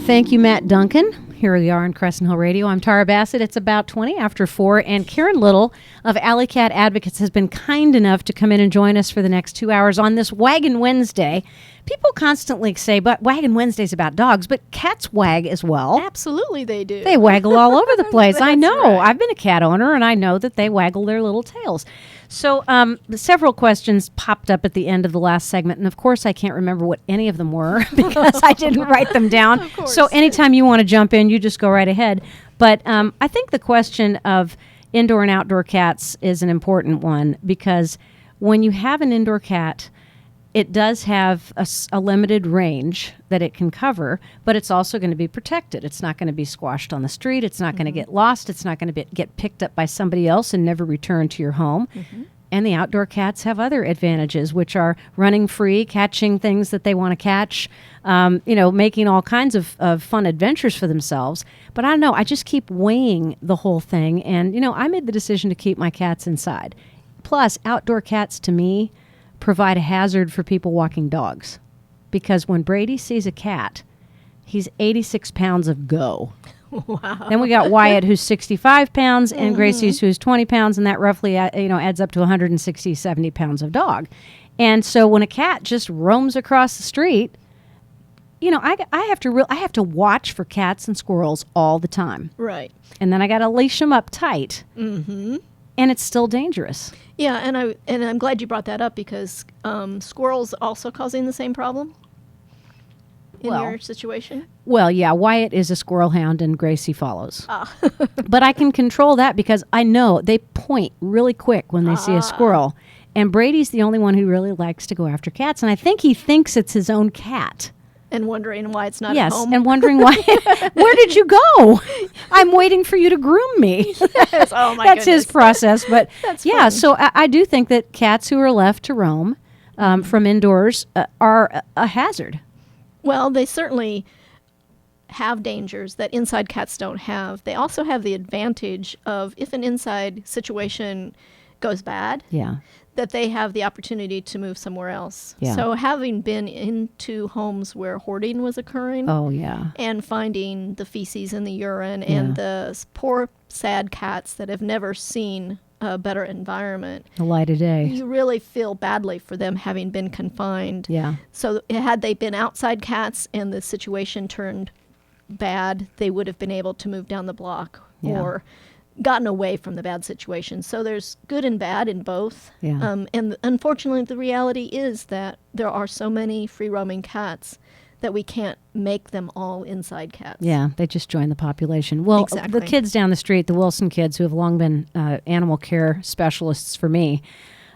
Thank you, Matt Duncan. Here we are on Crescent Hill Radio. I'm Tara Bassett. It's about 20 after 4, and Karen Little of Alley Cat Advocates has been kind enough to come in and join us for the next 2 hours on this Waggin' Wednesday. People constantly say, but Waggin' Wednesday's about dogs, but cats wag as well. Absolutely they do. They waggle all over the place. I know. Right. I've been a cat owner, and I know that they waggle their little tails. So several questions popped up at the end of the last segment, and of course I can't remember what any of them were because I didn't write them down. Of course. So anytime you want to jump in, you just go right ahead. But I think the question of indoor and outdoor cats is an important one because when you have an indoor cat, it does have a limited range that it can cover, but it's also going to be protected. It's not going to be squashed on the street. It's not going to get lost. It's not going to get picked up by somebody else and never return to your home. And the outdoor cats have other advantages, which are running free, catching things that they want to catch, making all kinds of fun adventures for themselves. But I don't know. I just keep weighing the whole thing. And, I made the decision to keep my cats inside. Plus, outdoor cats, to me, provide a hazard for people walking dogs. Because when Brady sees a cat, he's 86 pounds of go. Wow. Then we got Wyatt, who's 65 pounds, and Gracie's, who's 20 pounds, and that roughly adds up to 160, 70 pounds of dog. And so when a cat just roams across the street, I have to watch for cats and squirrels all the time. Right. And then I got to leash them up tight. Mm-hmm. And it's still dangerous. Yeah, and I'm glad you brought that up because squirrels also causing the same problem in your situation. Well, yeah, Wyatt is a squirrel hound and Gracie follows. But I can control that because I know they point really quick when they see a squirrel. And Brady's the only one who really likes to go after cats. And I think he thinks it's his own cat. And wondering why it's not at home. Yes, and wondering why. Where did you go? I'm waiting for you to groom me. Yes. Oh, my That's goodness. his process. But That's yeah, funny. so I do think that cats who are left to roam from indoors are a hazard. Well, they certainly have dangers that inside cats don't have. They also have the advantage of if an inside situation goes bad, that they have the opportunity to move somewhere else. Yeah. So having been into homes where hoarding was occurring and finding the feces and the urine and the poor, sad cats that have never seen a better environment, The light of day. you really feel badly for them having been confined. Yeah. So had they been outside cats and the situation turned bad, they would have been able to move down the block or gotten away from the bad situation. So there's good and bad in both. Yeah. And unfortunately, the reality is that there are so many free-roaming cats that we can't make them all inside cats. Yeah, they just join the population. Well, Exactly. the kids down the street, the Wilson kids, who have long been animal care specialists for me,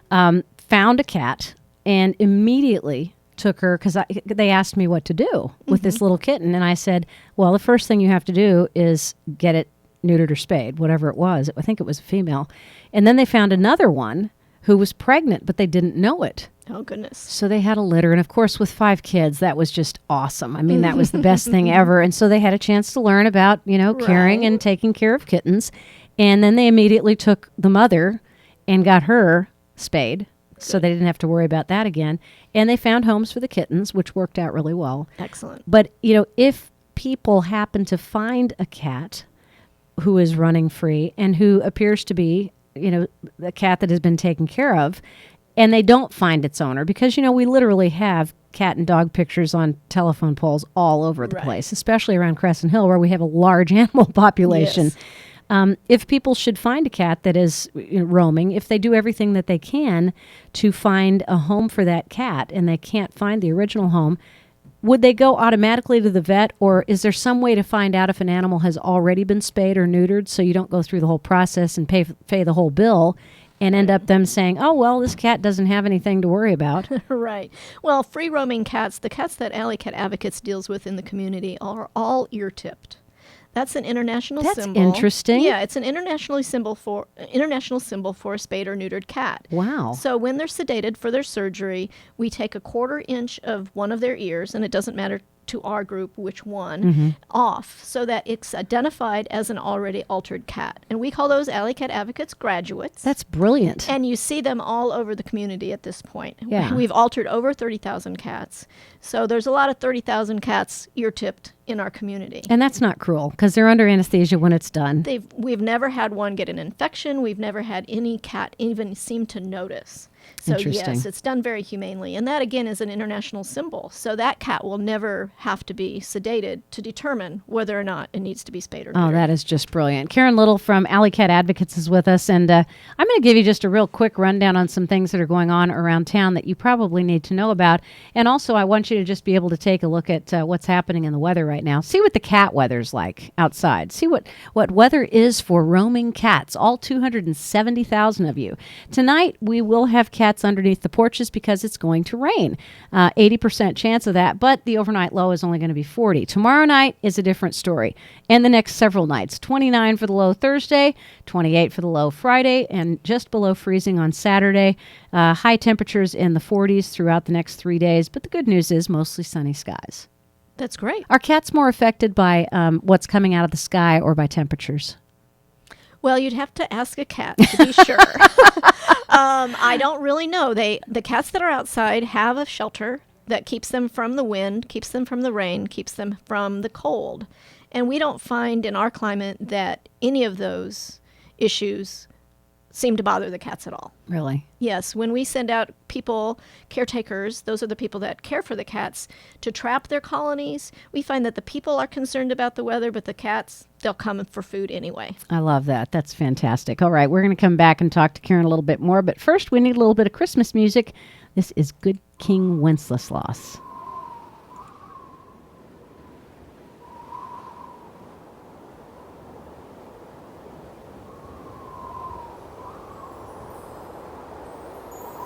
found a cat and immediately took her, because they asked me what to do with this little kitten. And I said, well, the first thing you have to do is get it neutered or spayed, whatever it was. I think it was a female. And then they found another one who was pregnant, but they didn't know it. Oh, goodness. So they had a litter. And of course, with 5 kids, that was just awesome. I mean, that was the best thing ever. And so they had a chance to learn about, caring and taking care of kittens. And then they immediately took the mother and got her spayed. So they didn't have to worry about that again. And they found homes for the kittens, which worked out really well. Excellent. But, if people happen to find a cat who is running free and who appears to be, a cat that has been taken care of, and they don't find its owner, because, we literally have cat and dog pictures on telephone poles all over the place, especially around Crescent Hill where we have a large animal population. Yes. If people should find a cat that is roaming, if they do everything that they can to find a home for that cat and they can't find the original home, would they go automatically to the vet, or is there some way to find out if an animal has already been spayed or neutered so you don't go through the whole process and pay the whole bill and end up them saying, oh, well, this cat doesn't have anything to worry about? Right. Well, free-roaming cats, the cats that Alley Cat Advocates deals with in the community are all ear-tipped. That's an international symbol. That's interesting. Yeah, it's an international symbol for a spayed or neutered cat. Wow. So when they're sedated for their surgery, we take a 1/4 inch of one of their ears, and it doesn't matter to our group which one off so that it's identified as an already altered cat. And we call those Alley Cat Advocates graduates. That's brilliant. And you see them all over the community at this point. Yeah. We've altered over 30,000 cats. So there's a lot of 30,000 cats ear-tipped in our community. And that's not cruel because they're under anesthesia when it's done. We've never had one get an infection. We've never had any cat even seem to notice. So yes, it's done very humanely. And that, again, is an international symbol. So that cat will never have to be sedated to determine whether or not it needs to be spayed or neutered. Oh, that is just brilliant. Karen Little from Alley Cat Advocates is with us. And I'm going to give you just a real quick rundown on some things that are going on around town that you probably need to know about. And also, I want you to just be able to take a look at what's happening in the weather right now. See what the cat weather's like outside. See what weather is for roaming cats, all 270,000 of you. Tonight, we will have cats underneath the porches because it's going to rain. 80% chance of that, but the overnight low is only going to be 40. Tomorrow night is a different story. And the next several nights, 29 for the low Thursday, 28 for the low Friday, and just below freezing on Saturday. High temperatures in the 40s throughout the next 3 days, but the good news is mostly sunny skies. That's great. Are cats more affected by what's coming out of the sky or by temperatures? Well, you'd have to ask a cat to be sure. I don't really know. The cats that are outside have a shelter that keeps them from the wind, keeps them from the rain, keeps them from the cold. And we don't find in our climate that any of those issues seem to bother the cats at all. Really? Yes. When we send out people, caretakers, those are the people that care for the cats, to trap their colonies, we find that the people are concerned about the weather, but the cats, they'll come for food anyway. I love that. That's fantastic. All right, we're going to come back and talk to Karen a little bit more, but first we need a little bit of Christmas music. This is Good King Wenceslas.